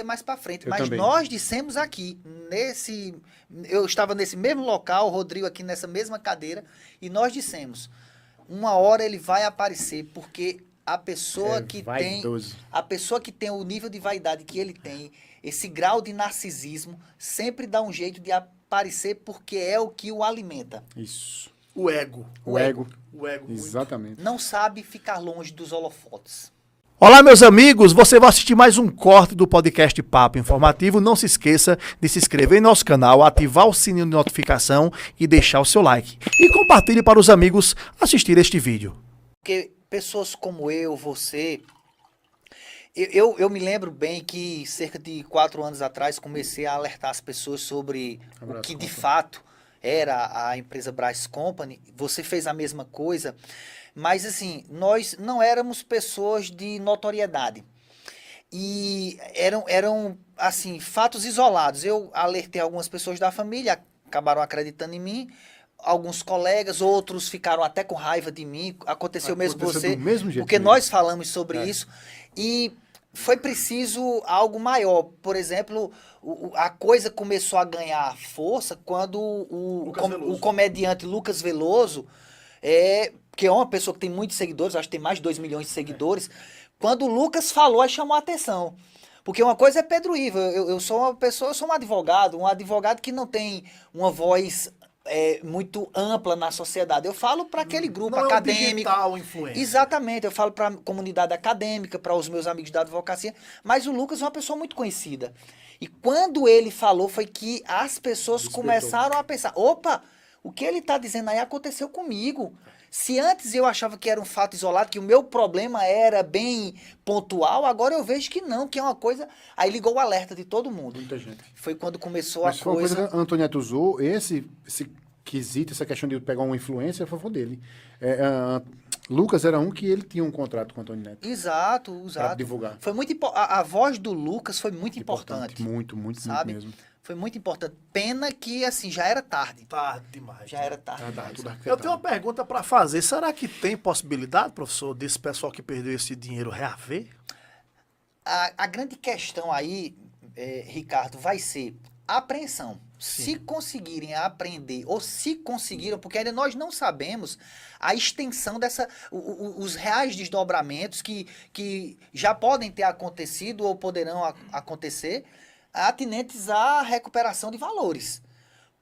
mais para frente. Eu Mas também. nós dissemos aqui, eu estava nesse mesmo local, o Rodrigo aqui nessa mesma cadeira, e nós dissemos, uma hora ele vai aparecer, porque a pessoa que vaidoso. a pessoa que tem o nível de vaidade que ele tem, esse grau de narcisismo, sempre dá um jeito de aparecer porque é o que o alimenta. Isso. O ego. O ego. O ego. muito. Exatamente. Não sabe ficar longe dos holofotes. Olá, meus amigos, você vai assistir mais um corte do podcast Papo Informativo. Não se esqueça de se inscrever em nosso canal, ativar o sininho de notificação e deixar o seu like. E compartilhe para os amigos assistir este vídeo. Porque pessoas como eu, você... Eu me lembro bem que cerca de 4 anos atrás comecei a alertar as pessoas sobre o que de fato era a empresa Brás Company. Você fez a mesma coisa, mas assim, nós não éramos pessoas de notoriedade. E eram assim, fatos isolados. Eu alertei algumas pessoas da família, acabaram acreditando em mim. Alguns colegas, outros ficaram até com raiva de mim. Aconteceu mesmo com você, do mesmo jeito porque mesmo. nós falamos sobre isso. E foi preciso algo maior. Por exemplo, a coisa começou a ganhar força quando o comediante Lucas Veloso, que é uma pessoa que tem muitos seguidores, acho que tem mais de 2 milhões de seguidores, quando o Lucas falou, aí chamou a atenção. Porque uma coisa é Pedro Ivo, eu sou uma pessoa, eu sou um advogado que não tem uma voz muito ampla na sociedade. Eu falo para aquele grupo Não acadêmico. É um digital influencer. Exatamente, eu falo para a comunidade acadêmica, para os meus amigos da advocacia, mas o Lucas é uma pessoa muito conhecida. E quando ele falou foi que as pessoas começaram a pensar, opa, o que ele está dizendo aí aconteceu comigo. Se antes eu achava que era um fato isolado, que o meu problema era bem pontual, agora eu vejo que não, que é uma coisa... Aí ligou o alerta de todo mundo. Muita gente. Foi quando começou Mas a foi uma coisa... coisa que a Antonieta usou, esse quesito, essa questão de pegar uma influência, a favor dele. Lucas era um que ele tinha um contrato com a Antonieta. Exato. Para divulgar. Foi muito a voz do Lucas foi muito importante. Muito sabe? mesmo. Foi muito importante. Pena que, assim, já era tarde. Tarde demais. Já era tarde. Eu tenho uma pergunta para fazer. Será que tem possibilidade, professor, desse pessoal que perdeu esse dinheiro reaver? A grande questão aí, Ricardo, vai ser a apreensão. Sim. Se conseguirem apreender, ou se conseguiram, porque ainda nós não sabemos a extensão os reais desdobramentos que já podem ter acontecido ou poderão acontecer, atinentes à recuperação de valores.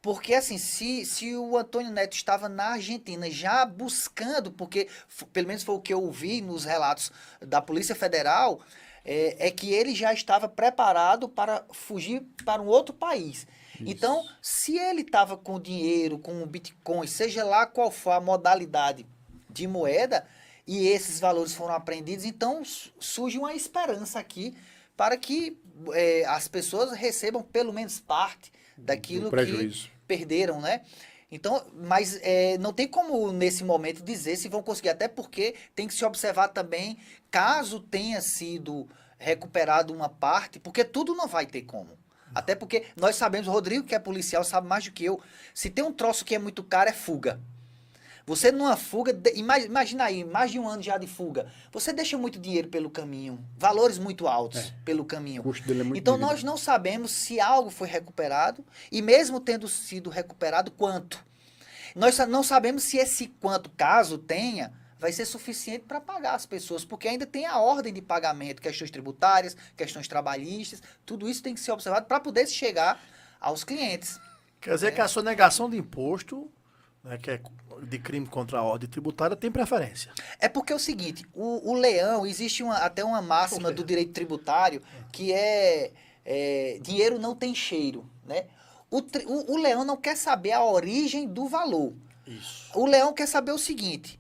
Porque, assim, se o Antônio Neto estava na Argentina já buscando, porque pelo menos foi o que eu ouvi nos relatos da Polícia Federal, é que ele já estava preparado para fugir para um outro país. Isso. Então, se ele estava com dinheiro, com Bitcoin, seja lá qual for a modalidade de moeda, e esses valores foram apreendidos, então surge uma esperança aqui para que as pessoas recebam pelo menos parte daquilo que perderam, né? Então, mas não tem como nesse momento dizer se vão conseguir, até porque tem que se observar também, caso tenha sido recuperado uma parte, porque tudo não vai ter como. Até porque nós sabemos, o Rodrigo, que é policial, sabe mais do que eu, se tem um troço que é muito caro, é fuga. Você numa fuga, imagina aí, mais de 1 ano já de fuga, você deixa muito dinheiro pelo caminho, valores muito altos pelo caminho. O custo dele é muito então dinheiro. nós não sabemos se algo foi recuperado e mesmo tendo sido recuperado, quanto. Nós não sabemos se esse quanto, caso tenha, vai ser suficiente para pagar as pessoas, porque ainda tem a ordem de pagamento, questões tributárias, questões trabalhistas, tudo isso tem que ser observado para poder chegar aos clientes. Quer dizer que a sonegação de imposto, né, que é de crime contra a ordem tributária, tem preferência. É porque é o seguinte, o leão, existe até uma máxima do direito tributário que dinheiro não tem cheiro, né? O leão não quer saber a origem do valor. Isso. O leão quer saber o seguinte,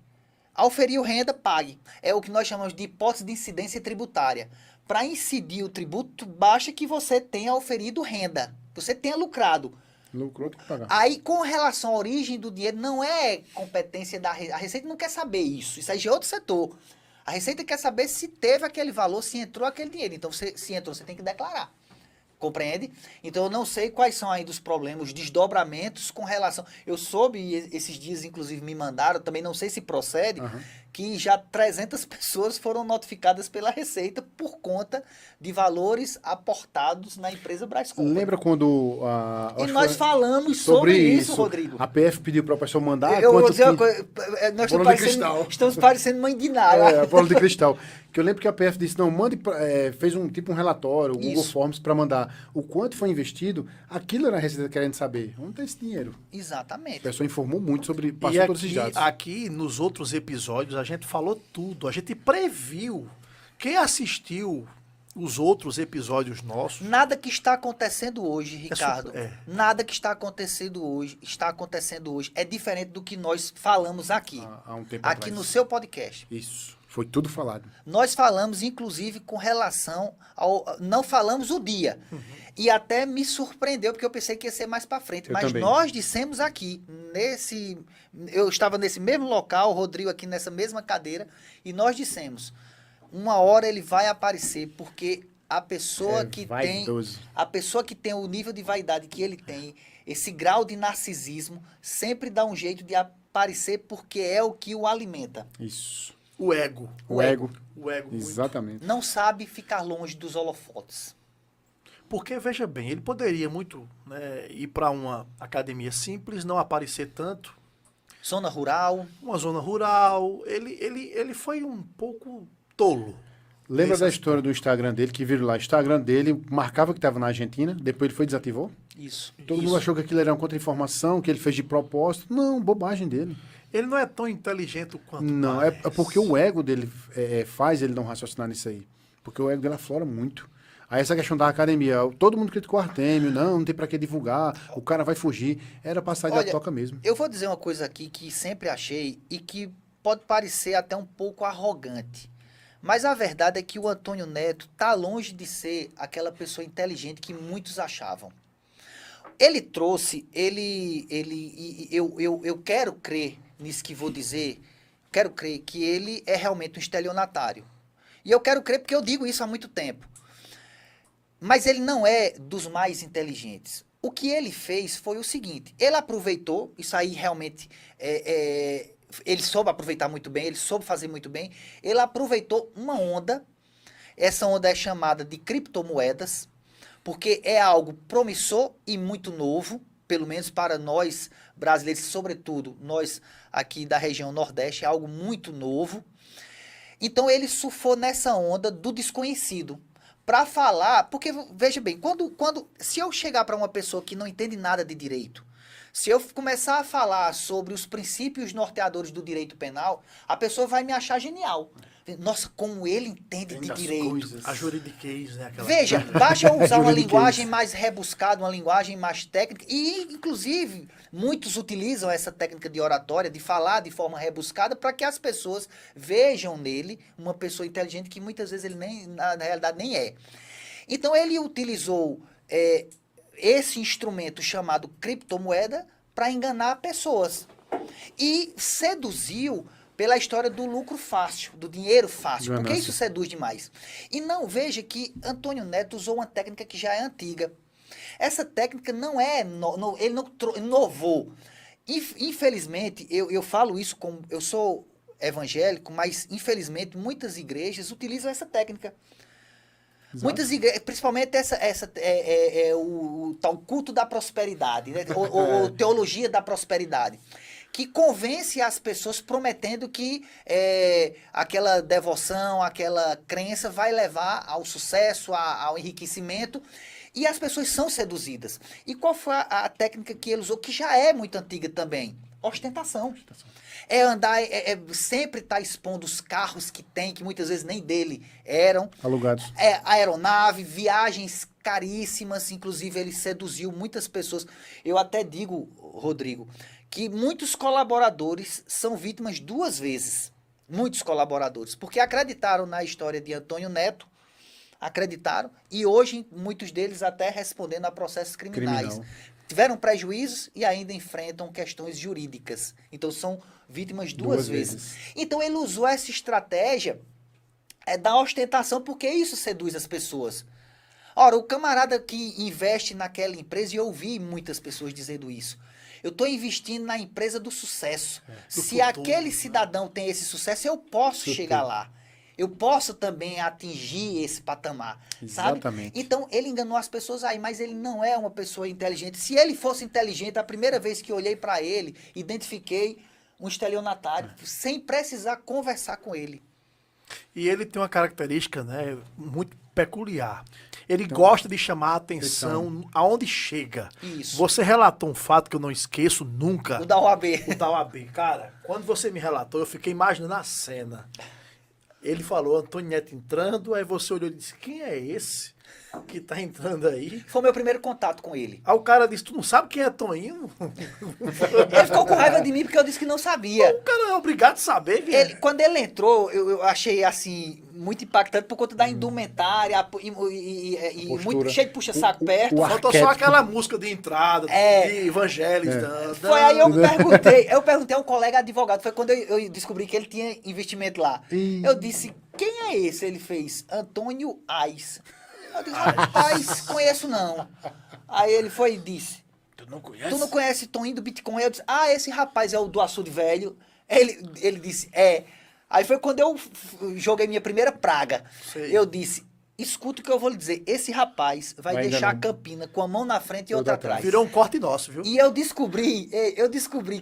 auferiu renda, pague. É o que nós chamamos de hipótese de incidência tributária. Para incidir o tributo, basta que você tenha auferido renda, você tenha lucrado. Lucrou, tem que pagar. Aí, com relação à origem do dinheiro, não é competência da Receita. A Receita não quer saber isso. Isso aí já é outro setor. A Receita quer saber se teve aquele valor, se entrou aquele dinheiro. Então, se entrou, você tem que declarar. Compreende? Então, eu não sei quais são ainda os problemas, os desdobramentos com relação... Eu soube, esses dias, inclusive, me mandaram, também não sei se procede, que já 300 pessoas foram notificadas pela Receita por conta de valores aportados na empresa Brás Company. Lembra quando... E nós falamos sobre isso, Rodrigo. A PF pediu para a pessoa mandar... Eu vou quanto dizer uma que- coisa, nós Bola de cristal. estamos parecendo mãe de nada. a bola de cristal. Que eu lembro que a PF disse, não, mande, fez um relatório, o Google Isso. Forms, para mandar o quanto foi investido, aquilo era a Receita querendo saber. Onde está esse dinheiro? A Exatamente. pessoa informou muito sobre, passou E todos esses dados. aqui, nos outros episódios, a gente falou tudo. A gente previu. Quem assistiu os outros episódios nossos... Nada que está acontecendo hoje, Ricardo, É. nada que está acontecendo hoje é diferente do que nós falamos aqui. Há um tempo Aqui atrás. no seu podcast. Isso. Foi tudo falado. Nós falamos, inclusive, com relação ao... Não falamos o dia. E até me surpreendeu, porque eu pensei que ia ser mais para frente. Eu Mas também. nós dissemos aqui, eu estava nesse mesmo local, o Rodrigo aqui nessa mesma cadeira, e nós dissemos, uma hora ele vai aparecer, porque a pessoa que tem... vaidoso. A pessoa que tem o nível de vaidade que ele tem, esse grau de narcisismo, sempre dá um jeito de aparecer, porque é o que o alimenta. Isso. O ego. O ego. O ego. muito. Exatamente. Não sabe ficar longe dos holofotes. Porque, veja bem, ele poderia muito, né, ir para uma academia simples, não aparecer tanto, Zona rural. uma zona rural. Ele foi um pouco tolo. Lembra Nesse da história do Instagram dele, que viram lá, o Instagram dele marcava que estava na Argentina, depois ele foi e desativou? Isso. Todo mundo achou que aquilo era uma contra-informação, que ele fez de propósito. Não, bobagem dele. Ele não é tão inteligente quanto Não, é parece. porque o ego dele faz ele não raciocinar nisso aí. Porque o ego dele aflora muito. Aí essa questão da academia, todo mundo criticou o Artêmio, não tem pra que divulgar, o cara vai fugir. Era passar de Olha, toca mesmo. Eu vou dizer uma coisa aqui que sempre achei e que pode parecer até um pouco arrogante. Mas a verdade é que o Antônio Neto está longe de ser aquela pessoa inteligente que muitos achavam. Ele trouxe, eu quero crer nisso que vou dizer, quero crer que ele é realmente um estelionatário. E eu quero crer porque eu digo isso há muito tempo. Mas ele não é dos mais inteligentes. O que ele fez foi o seguinte, ele aproveitou, isso aí realmente, ele soube aproveitar muito bem, ele soube fazer muito bem, ele aproveitou uma onda, essa onda é chamada de criptomoedas, porque é algo promissor e muito novo, pelo menos para nós brasileiros, sobretudo nós aqui da região Nordeste, é algo muito novo. Então ele surfou nessa onda do desconhecido. Para falar, porque veja bem, se eu chegar para uma pessoa que não entende nada de direito, se eu começar a falar sobre os princípios norteadores do direito penal, a pessoa vai me achar genial. Nossa, como ele entende de direito. A juridiquês, né? Aquela... Veja, basta eu usar uma Juridiquês. linguagem mais rebuscada, uma linguagem mais técnica, e inclusive muitos utilizam essa técnica de oratória, de falar de forma rebuscada, para que as pessoas vejam nele uma pessoa inteligente que muitas vezes ele na realidade nem é. Então ele utilizou esse instrumento chamado criptomoeda para enganar pessoas e seduziu pela história do lucro fácil, do dinheiro fácil, porque Ganância. isso seduz demais. E não, veja que Antônio Neto usou uma técnica que já é antiga. Essa técnica não é, ele não inovou. Infelizmente, eu falo isso como, eu sou evangélico, mas infelizmente muitas igrejas utilizam essa técnica. Exato. Muitas igrejas, principalmente o tal culto da prosperidade, né? ou teologia da prosperidade, que convence as pessoas prometendo que aquela devoção, aquela crença vai levar ao sucesso, ao enriquecimento, e as pessoas são seduzidas. E qual foi a técnica que ele usou, que já é muito antiga também? Ostentação. É andar, sempre estar expondo os carros que tem, que muitas vezes nem dele eram. Alugados. Aeronave, viagens caríssimas, inclusive ele seduziu muitas pessoas. Eu até digo, Rodrigo, que muitos colaboradores são vítimas duas vezes. Muitos colaboradores, porque acreditaram na história de Antônio Neto, acreditaram, e hoje muitos deles até respondendo a processos criminais. Criminal. Tiveram prejuízos e ainda enfrentam questões jurídicas. Então são vítimas duas vezes. Então ele usou essa estratégia da ostentação, porque isso seduz as pessoas. Ora, o camarada que investe naquela empresa, e eu ouvi muitas pessoas dizendo isso, Eu estou investindo na empresa do sucesso. do Se futuro, aquele cidadão tem esse sucesso, eu posso chegar lá. Eu posso também atingir esse patamar, sabe? Exatamente. Então, ele enganou as pessoas aí, mas ele não é uma pessoa inteligente. Se ele fosse inteligente, a primeira vez que eu olhei para ele, identifiquei um estelionatário, sem precisar conversar com ele. E ele tem uma característica, né, muito peculiar. Ele gosta de chamar a atenção aonde chega. Isso. Você relatou um fato que eu não esqueço nunca. O da OAB. O da UAB. Cara, quando você me relatou, eu fiquei imaginando a cena. Ele falou, Antônio Neto entrando, aí você olhou e disse, quem é esse que tá entrando aí? Foi meu primeiro contato com ele. Aí o cara disse, tu não sabe quem é Toninho? Ele ficou com raiva de mim porque eu disse que não sabia. O cara é obrigado a saber quem é. Quando ele entrou, eu achei assim muito impactante por conta da indumentária e muito cheio de puxa-saco perto. o Faltou só aquela música de entrada, de Evangelhos. Foi aí eu perguntei a um colega advogado, foi quando eu descobri que ele tinha investimento lá. Eu disse, quem é esse? Ele fez, Antônio Ais. Eu disse, rapaz, conheço não. Aí ele foi e disse, Tu não conhece? tu não conhece Toninho do Bitcoin? Eu disse, esse rapaz é o do açude velho. Ele disse, é. Aí foi quando eu joguei minha primeira praga. Sei. Eu disse, escuta o que eu vou lhe dizer. Esse rapaz vai deixar a enganando. Campina com a mão na frente e outra atrás. Virou um corte nosso, viu? E eu descobri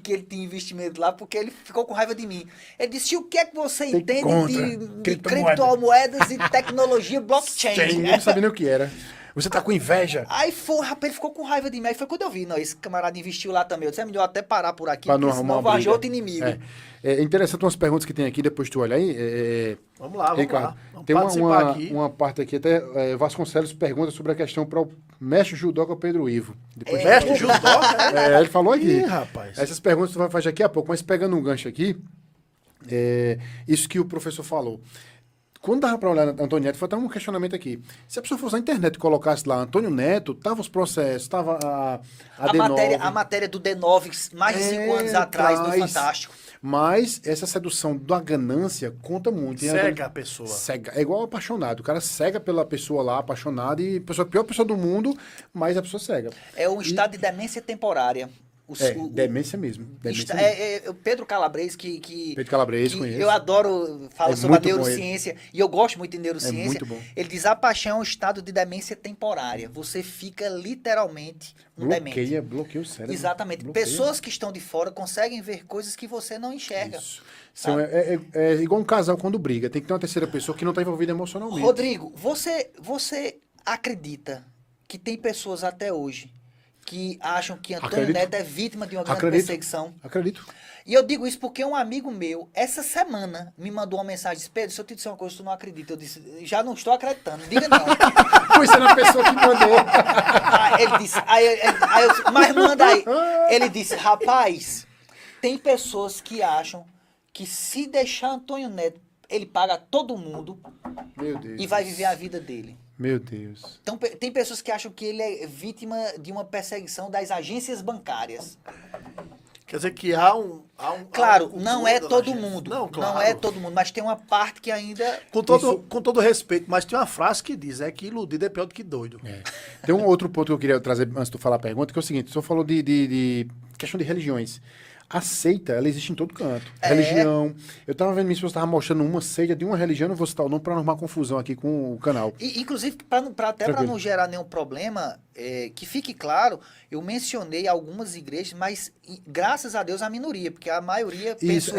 que ele tinha investimento lá porque ele ficou com raiva de mim. Ele disse, e o que é que você Tem entende contra de criptomoedas e tecnologia blockchain? Eu não sabia nem o que era. Você tá com inveja? Aí foi, rapaz, ele ficou com raiva de mim. Aí foi quando eu vi, não, esse camarada investiu lá também. Eu disse, é melhor até parar por aqui, Pra não porque arrumar senão uma vai briga. arranjar outro inimigo. É interessante umas perguntas que tem aqui, depois tu olha aí. Vamos lá, vamos Ricardo, lá. Vamos tem participar aqui. uma parte aqui, até Vasconcelos pergunta sobre a questão para o mestre judoca Pedro Ivo. Depois Mestre judoca, né? ele falou aqui. Ih, rapaz. Essas perguntas tu vai fazer daqui a pouco, mas pegando um gancho aqui, isso que o professor falou. Quando dava para olhar Antônio Neto, foi até um questionamento aqui. Se a pessoa fosse na internet e colocasse lá Antônio Neto, tava os processos, tava a D9. A matéria do D9, mais de 5 anos atrás, no Fantástico. Mas essa sedução da ganância conta muito. Cega a pessoa. Cega. É igual apaixonado. O cara cega pela pessoa lá, apaixonado, e a pior pessoa do mundo, mas a pessoa cega. É um estado de demência temporária. Demência mesmo. O Pedro Calabres, Pedro Calabres, conheço. eu adoro, fala sobre a muito bom neurociência, e eu gosto muito de neurociência. É muito bom. Ele diz, a paixão é um estado de demência temporária. Você fica literalmente um demente. Bloqueia o cérebro. Exatamente. Bloqueia. Pessoas que estão de fora conseguem ver coisas que você não enxerga. Isso. Então, é igual um casal quando briga. Tem que ter uma terceira pessoa que não está envolvida emocionalmente. Rodrigo, você acredita que tem pessoas até hoje que acham que Antônio Neto é vítima de uma grande perseguição? Acredito. E eu digo isso porque um amigo meu, essa semana, me mandou uma mensagem, disse, Pedro, se eu te disser uma coisa, tu não acredita. Eu disse, já não estou acreditando, diga não. Conhecendo a pessoa que mandou. Ele disse, aí eu disse, mas manda aí. Ele disse, rapaz, tem pessoas que acham que se deixar Antônio Neto, ele paga todo mundo Meu Deus. e vai viver a vida dele. Meu Deus. Então, tem pessoas que acham que ele é vítima de uma perseguição das agências bancárias. Quer dizer que há um Claro, há um não é culto todo da gente. mundo. Não, claro. Não é todo mundo, mas tem uma parte que ainda... Com todo respeito, mas tem uma frase que diz, que iludido é pior do que doido. Tem um outro ponto que eu queria trazer antes de tu falar a pergunta, que é o seguinte, o senhor falou de questão de religiões. A seita, ela existe em todo canto. Religião. Eu tava vendo, minha esposa estava mostrando uma seita de uma religião, não vou citar o nome para não arrumar confusão aqui com o canal. Inclusive, para não gerar nenhum problema, que fique claro, eu mencionei algumas igrejas, mas graças a Deus a minoria, porque a maioria, penso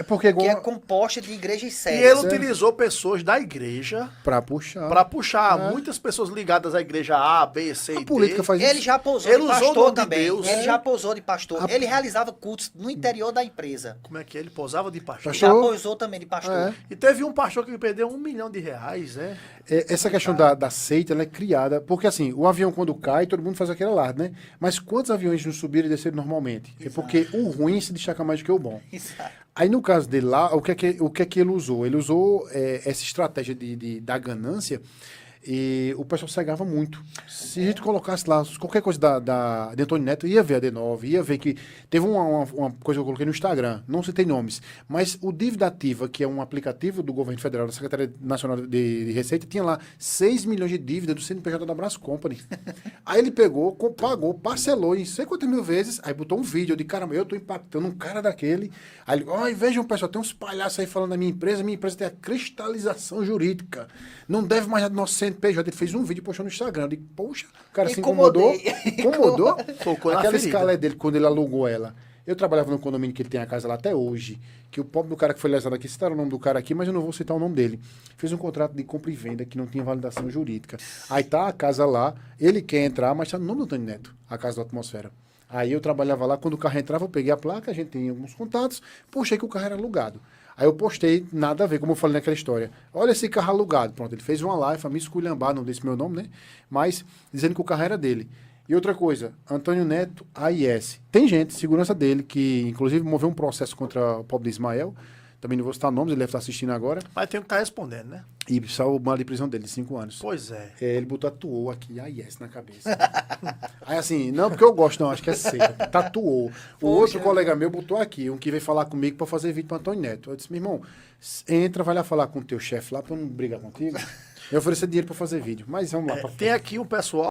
porque que é composta de igrejas E sérias. ele utilizou pessoas da igreja para puxar. para puxar muitas pessoas ligadas à igreja A, B, C e D. A política faz isso. Ele já pousou Ele de usou o pastor nome de também. Deus. Ele já pousou de pastor. Ele realizava cultos no interior da empresa. Como é que ele posava de pastor? Já pousou também de pastor. E teve um pastor que perdeu R$1 milhão, Essa questão da seita, ela é criada, porque assim, o avião quando cai, todo mundo faz aquele alarde, né? Mas quantos aviões não subiram e desceram normalmente? Exato. É porque o ruim se destaca mais do que o bom. Exato. Aí no caso dele lá, o que é que ele usou? Ele usou essa estratégia da ganância E o pessoal cegava muito. Se a gente colocasse lá qualquer coisa de Antônio Neto, ia ver a D9, ia ver que... Teve uma coisa que eu coloquei no Instagram, não citei nomes, mas o Dívida Ativa, que é um aplicativo do governo federal, da Secretaria Nacional de Receita, tinha lá 6 milhões de dívida do CNPJ da Brás Company. Aí ele pegou, pagou, parcelou em sei quantas mil vezes, aí botou um vídeo, eu disse, caramba, eu tô impactando um cara daquele. Aí ele, ó, vejam, pessoal, tem uns palhaços aí falando da minha empresa tem a cristalização jurídica. Não deve mais do nosso CNPJ. Ele fez um vídeo e postou no Instagram. Eu disse, poxa, o cara se incomodou. Incomodou. Tocou na Aquela ferida. escala dele, quando ele alugou ela. Eu trabalhava no condomínio que ele tem a casa lá até hoje, que o pobre do cara que foi lesado aqui, citaram o nome do cara aqui, mas eu não vou citar o nome dele. Fez um contrato de compra e venda que não tinha validação jurídica. Aí tá a casa lá, ele quer entrar, mas tá no nome do Antônio Neto, a casa da Atmosfera. Aí eu trabalhava lá, quando o carro entrava, eu peguei a placa, a gente tem alguns contatos, puxei que o carro era alugado. Aí eu postei, nada a ver, como eu falei naquela história. Olha esse carro alugado. Pronto, ele fez uma live, me esculhambar, não disse meu nome, né? Mas dizendo que o carro era dele. E outra coisa, Antônio Neto, AIS. Tem gente, segurança dele, que inclusive moveu um processo contra o pobre de Ismael. Também não vou citar nomes, ele deve estar assistindo agora. Mas tem que estar respondendo, né? E saiu uma de prisão dele, de 5 anos. Pois é. Ele tatuou aqui, AIS na cabeça. Aí assim, não porque eu gosto, não, acho que é seca. Tatuou. O Poxa. outro colega meu botou aqui, um que veio falar comigo para fazer vídeo para Antônio Neto. Eu disse, meu irmão, entra, vai lá falar com o teu chefe lá para não brigar contigo. Eu ofereci dinheiro para fazer vídeo. Mas vamos lá. Tem aqui um pessoal